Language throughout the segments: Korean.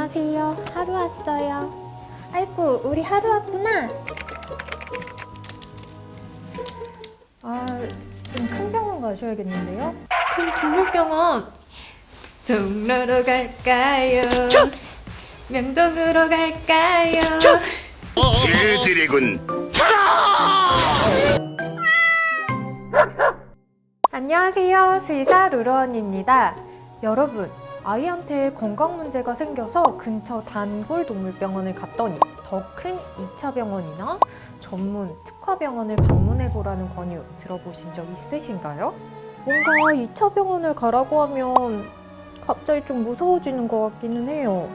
안녕하세요. 하루 왔어요. 아이고, 우리 하루 왔구나. 좀 큰 병원 가셔야겠는데요? 그럼 동물병원. 종로로 갈까요? 명동으로 갈까요? 쟤들이군. 안녕하세요. 수의사 루루언입니다. 여러분, 아이한테 건강 문제가 생겨서 근처 단골 동물병원을 갔더니 더 큰 2차 병원이나 전문 특화병원을 방문해보라는 권유 들어보신 적 있으신가요? 뭔가 2차 병원을 가라고 하면 갑자기 좀 무서워지는 것 같기는 해요.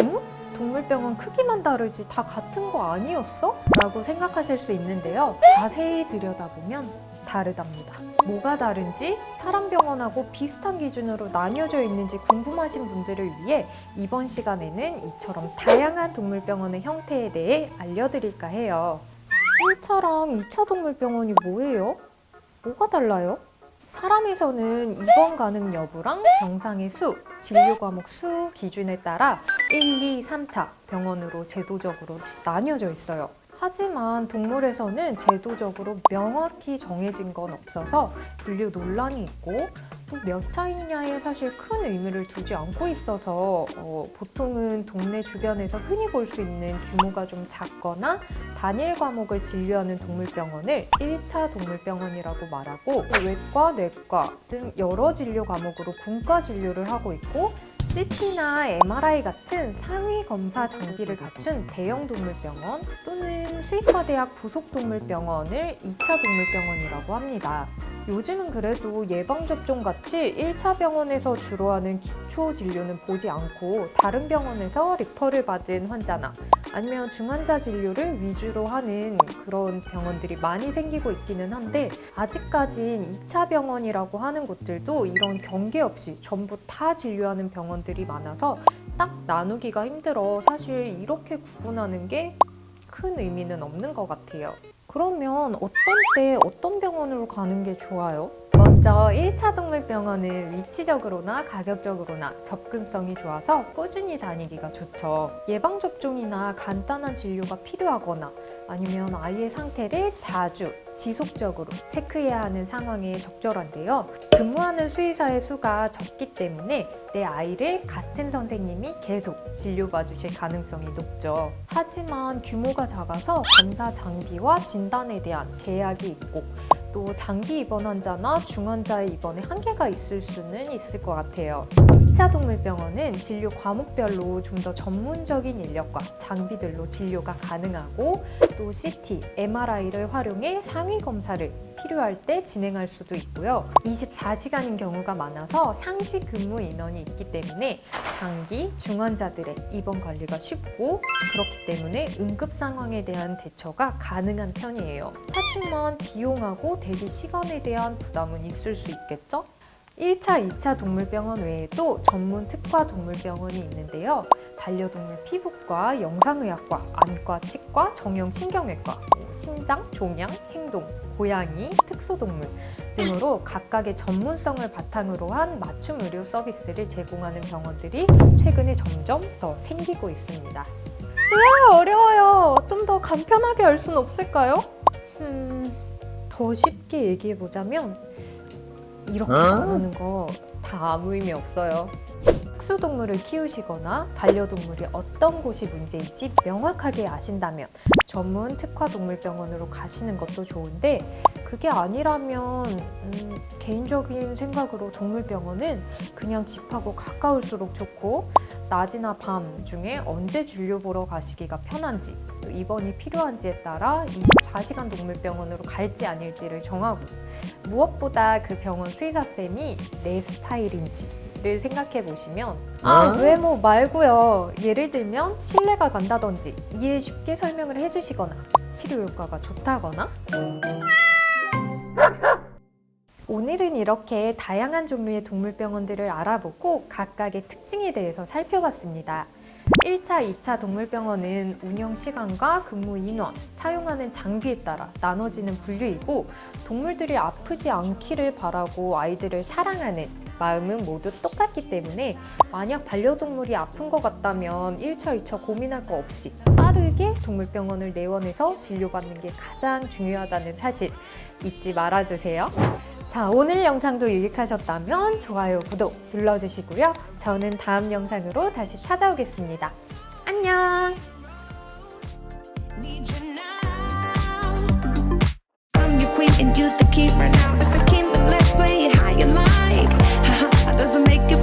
응? 동물병원 크기만 다르지 다 같은 거 아니었어? 라고 생각하실 수 있는데요. 자세히 들여다보면 다르답니다. 뭐가 다른지, 사람 병원하고 비슷한 기준으로 나뉘어져 있는지 궁금하신 분들을 위해 이번 시간에는 이처럼 다양한 동물병원의 형태에 대해 알려드릴까 해요. 1차랑 2차 동물병원이 뭐예요? 뭐가 달라요? 사람에서는 입원 가능 여부랑 병상의 수, 진료 과목 수 기준에 따라 1, 2, 3차 병원으로 제도적으로 나뉘어져 있어요. 하지만 동물에서는 제도적으로 명확히 정해진 건 없어서 분류 논란이 있고 또 몇 차이냐에 사실 큰 의미를 두지 않고 있어서 보통은 동네 주변에서 흔히 볼 수 있는 규모가 좀 작거나 단일 과목을 진료하는 동물병원을 1차 동물병원이라고 말하고 외과, 내과 등 여러 진료 과목으로 분과 진료를 하고 있고 CT나 MRI 같은 상위 검사 장비를 갖춘 대형 동물병원 또는 수의과대학 부속 동물병원을 2차 동물병원이라고 합니다. 요즘은 그래도 예방접종 같이 1차 병원에서 주로 하는 기초 진료는 보지 않고 다른 병원에서 리퍼를 받은 환자나 아니면 중환자 진료를 위주로 하는 그런 병원들이 많이 생기고 있기는 한데 아직까진 2차 병원이라고 하는 곳들도 이런 경계 없이 전부 다 진료하는 병원들이 많아서 딱 나누기가 힘들어 사실 이렇게 구분하는 게 큰 의미는 없는 것 같아요. 그러면 어떤 때 어떤 병원으로 가는 게 좋아요? 먼저 1차 동물병원은 위치적으로나 가격적으로나 접근성이 좋아서 꾸준히 다니기가 좋죠. 예방접종이나 간단한 진료가 필요하거나 아니면 아이의 상태를 자주, 지속적으로 체크해야 하는 상황에 적절한데요. 근무하는 수의사의 수가 적기 때문에 내 아이를 같은 선생님이 계속 진료봐 주실 가능성이 높죠. 하지만 규모가 작아서 검사 장비와 진단에 대한 제약이 있고 또 장기 입원 환자나 중환자의 입원에 한계가 있을 수는 있을 것 같아요. 2차 동물병원은 진료 과목별로 좀 더 전문적인 인력과 장비들로 진료가 가능하고 또 CT, MRI를 활용해 상위 검사를 필요할 때 진행할 수도 있고요. 24시간인 경우가 많아서 상시 근무 인원이 있기 때문에 장기, 중환자들의 입원 관리가 쉽고 그렇기 때문에 응급 상황에 대한 대처가 가능한 편이에요. 하지만 비용하고 대기 시간에 대한 부담은 있을 수 있겠죠? 1차, 2차 동물병원 외에도 전문 특화 동물병원이 있는데요. 반려동물 피부과, 영상의학과, 안과, 치과, 정형신경외과, 심장, 종양, 행동, 고양이, 특수동물 등으로 각각의 전문성을 바탕으로 한 맞춤 의료 서비스를 제공하는 병원들이 최근에 점점 더 생기고 있습니다. 어려워요. 좀 더 간편하게 알 수는 없을까요? 더 쉽게 얘기해보자면 이렇게 말하는 거 다 아무 의미 없어요. 특수동물을 키우시거나 반려동물이 어떤 곳이 문제인지 명확하게 아신다면 전문 특화동물병원으로 가시는 것도 좋은데 그게 아니라면 개인적인 생각으로 동물병원은 그냥 집하고 가까울수록 좋고 낮이나 밤 중에 언제 진료 보러 가시기가 편한지 또 입원이 필요한지에 따라 24시간 동물병원으로 갈지 아닐지를 정하고 무엇보다 그 병원 수의사쌤이 내 스타일인지를 생각해 보시면 외모 말고요. 예를 들면 신뢰가 간다든지 이해 쉽게 설명을 해주시거나 치료 효과가 좋다거나 오늘은 이렇게 다양한 종류의 동물병원들을 알아보고 각각의 특징에 대해서 살펴봤습니다. 1차, 2차 동물병원은 운영 시간과 근무 인원, 사용하는 장비에 따라 나눠지는 분류이고 동물들이 아프지 않기를 바라고 아이들을 사랑하는 마음은 모두 똑같기 때문에 만약 반려동물이 아픈 것 같다면 1차, 2차 고민할 거 없이 빠르게 동물병원을 내원해서 진료받는 게 가장 중요하다는 사실 잊지 말아주세요. 자, 오늘 영상도 유익하셨다면 좋아요, 구독 눌러주시고요. 저는 다음 영상으로 다시 찾아오겠습니다. 안녕!